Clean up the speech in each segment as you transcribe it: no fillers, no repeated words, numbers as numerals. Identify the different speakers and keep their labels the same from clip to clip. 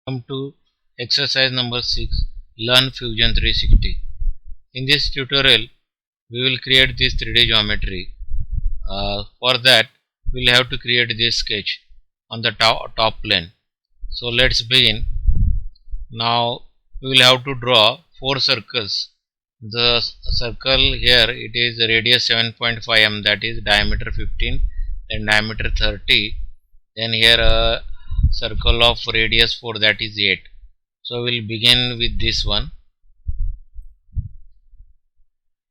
Speaker 1: Come to exercise number 6, Learn Fusion 360. In this tutorial, we will create this 3D geometry. For that, we will have to create this sketch on the top plane. So let's begin. Now we will have to draw 4 circles. The circle here, it is radius 7.5 m, that is diameter 15, then diameter 30, then here a circle of radius 4, that is 8. So we'll begin with this one.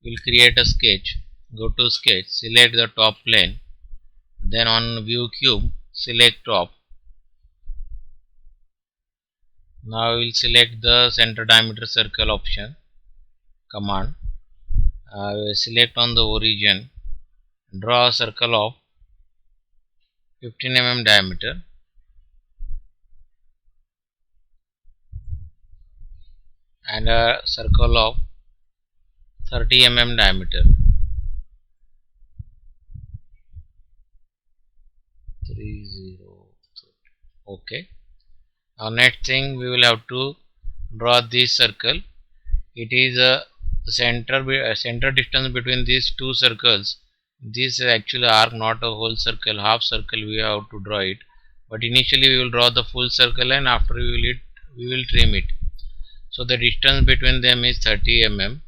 Speaker 1: We'll create a sketch. Go to sketch, select the top plane, then on view cube select top. Now we'll select the center diameter circle option command. Select on the origin, draw a circle of 15 mm diameter, and a circle of 30 mm diameter. 30. Okay. Now next thing, we will have to draw this circle. It is a center distance between these two circles. This is actually arc, not a whole circle. Half circle we have to draw it. But initially we will draw the full circle, and after we will trim it. So the distance between them is 30 mm.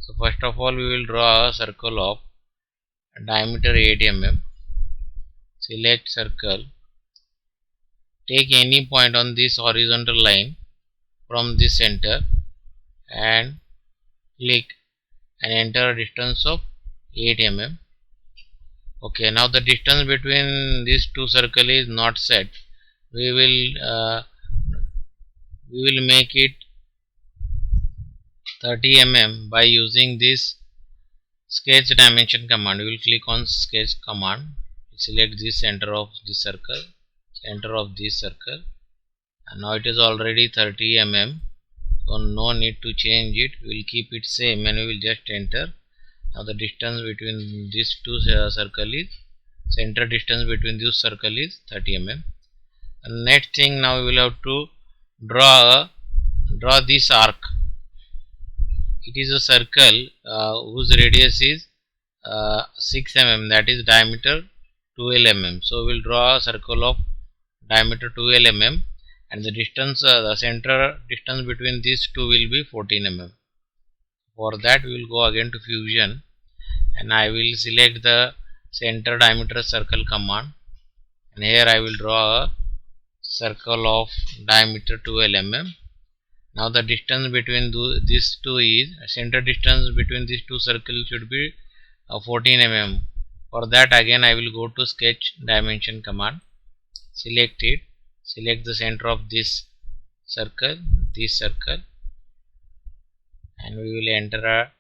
Speaker 1: So first of all, we will draw a circle of diameter 8 mm. Select circle. Take any point on this horizontal line from this center and click and enter a distance of 8 mm. Okay, now the distance between these two circles is not set. We will make it 30 mm by using this sketch dimension command. We will click on sketch command, select the center of this circle, and now it is already 30 mm. So no need to change it. We will keep it same and we will just enter. Now the distance between these two circle is, center distance between this circle is 30 mm. And next thing, now we will have to draw this arc. It is a circle whose radius is 6 mm, that is diameter 12 mm. So we will draw a circle of diameter 12 mm, and the distance, the center distance between these two will be 14 mm. For that, we will go again to fusion, and I will select the center diameter circle command, and here I will draw a circle of diameter 12 mm. Now the distance between these two is, center distance between these two circles should be 14 mm. For that, again I will go to sketch dimension command, select it, select the center of this circle, and we will enter a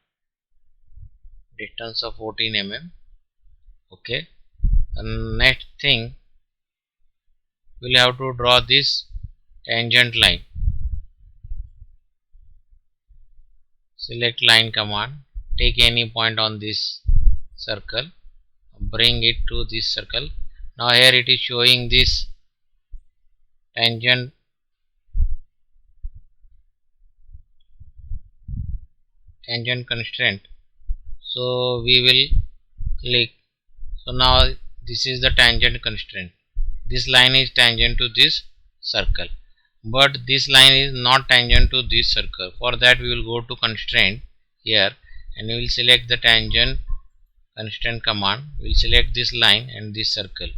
Speaker 1: distance of 14 mm. Okay. And next thing, we will have to draw this tangent line. Select line command, take any point on this circle, bring it to this circle. Now here it is showing this tangent constraint. So we will click. So now this is the tangent constraint. This line is tangent to this circle, but this line is not tangent to this circle. For that, we will go to constraint here, and we will select the tangent constraint command. We will select this line and this circle.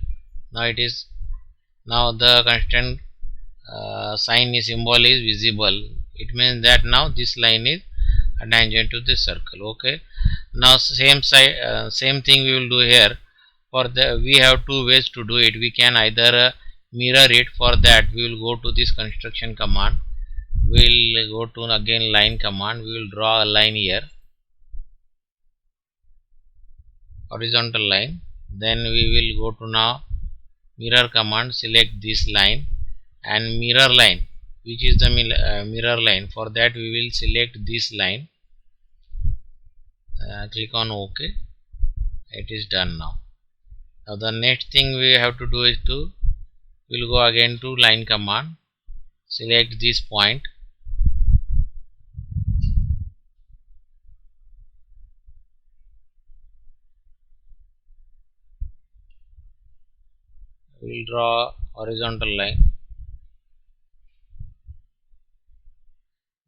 Speaker 1: Now the constraint sign is symbol is visible. It means that now this line is a tangent to this circle. Okay. Now same thing we will do here. For the, we have two ways to do it. We can either mirror it. For that, we will go to this construction command. We will go to again line command. We will draw a line here, horizontal line. Then we will go to now mirror command, select this line and mirror line, which is the mirror line. For that, we will select this line, click on OK. It is done now. Now the next thing we have to do is we will go again to line command, select this point. We will draw horizontal line.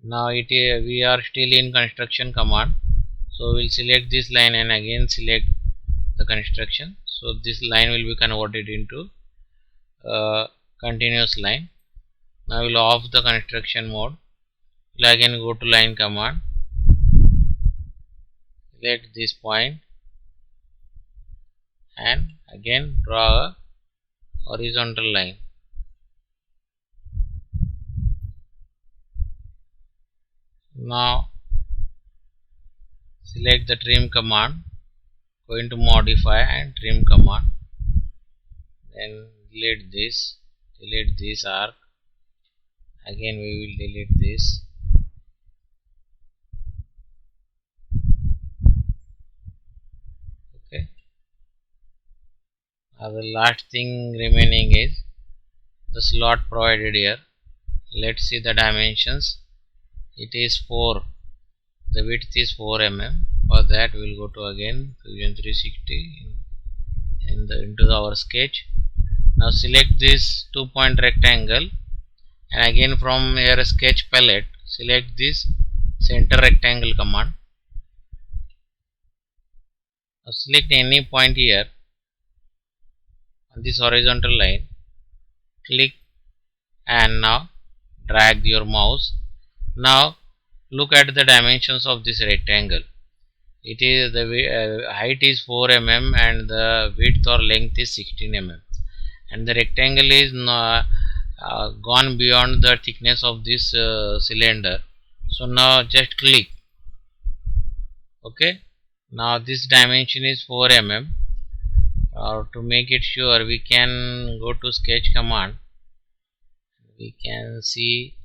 Speaker 1: Now we are still in construction command, so we will select this line and again select the construction. So this line will be converted into continuous line. Now we will off the construction mode. We will again go to line command, select this point and again draw a horizontal line. Now select the trim command, go into modify and trim command, then delete this arc, again we will delete this. Okay, now the last thing remaining is the slot provided here. Let's see the dimensions. It is 4, the width is 4 mm. For that we will go to again Fusion 360 into our sketch. Now select this 2-point rectangle and again from here sketch palette select this center rectangle command. Now select any point here on this horizontal line, click and now drag your mouse. Now look at the dimensions of this rectangle. It is the height is 4 mm and the width or length is 16 mm, and the rectangle is gone beyond the thickness of this cylinder. So now just click. Okay, now this dimension is 4 mm. To make it sure, we can go to sketch command. We can see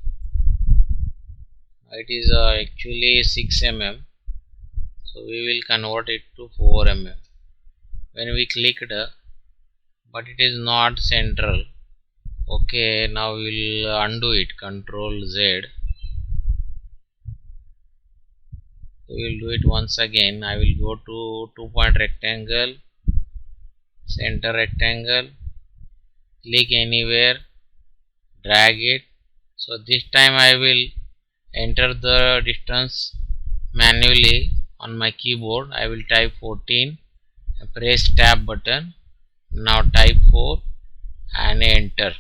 Speaker 1: it is actually 6 mm, so we will convert it to 4 mm. When we clicked, but it is not central. Okay, now we will undo it, Control Z. We will do it once again. I will go to 2-point rectangle, center rectangle, click anywhere, drag it. So this time I will enter the distance manually on my keyboard. I will type 14, press tab button, now type 4 and enter.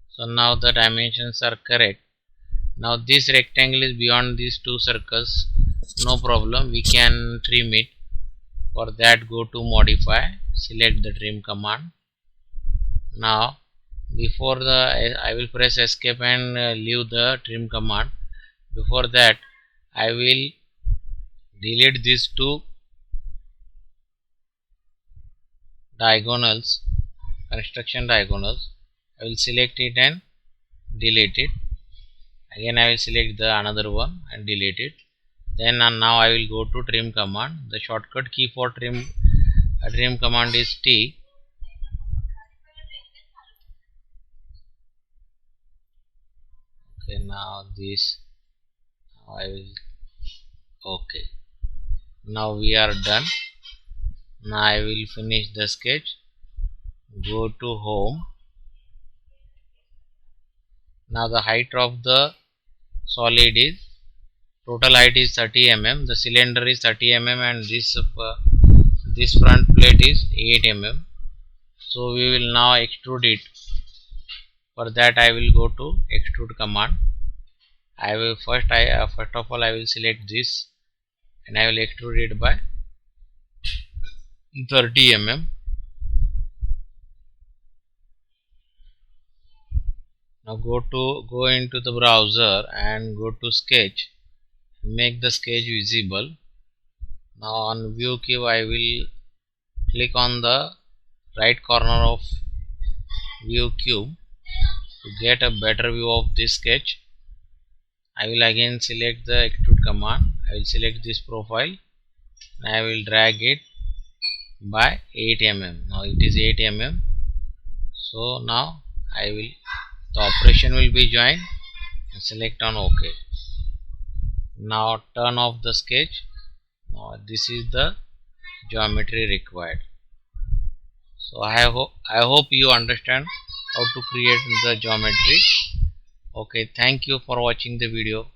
Speaker 1: So now the dimensions are correct. Now this rectangle is beyond these two circles, no problem, we can trim it. For that go to modify, select the trim command. Now before I will press escape and leave the trim command. Before that I will delete these two diagonals, construction diagonals. I will select it and delete it. Again I will select the another one and delete it. Then now I will go to trim command. The shortcut key for trim command is T. Okay, now this I will. Okay, now we are done. Now I will finish the sketch. Go to home. Now the height of the solid is, total height is 30 mm. The cylinder is 30 mm and this front plate is 8 mm. So we will now extrude it. For that I will go to extrude command. I will first of all I will select this and I will extrude it by 30 mm. Now go into the browser and go to sketch, make the sketch visible. Now on view cube I will click on the right corner of view cube to get a better view of this sketch. I will again select the extrude command. I will select this profile and I will drag it by 8 mm. Now it is 8 mm. So now I will the operation will be joined and select on OK. Now turn off the sketch. Now this is the geometry required. So I hope you understand how to create the geometry. Okay, thank you for watching the video.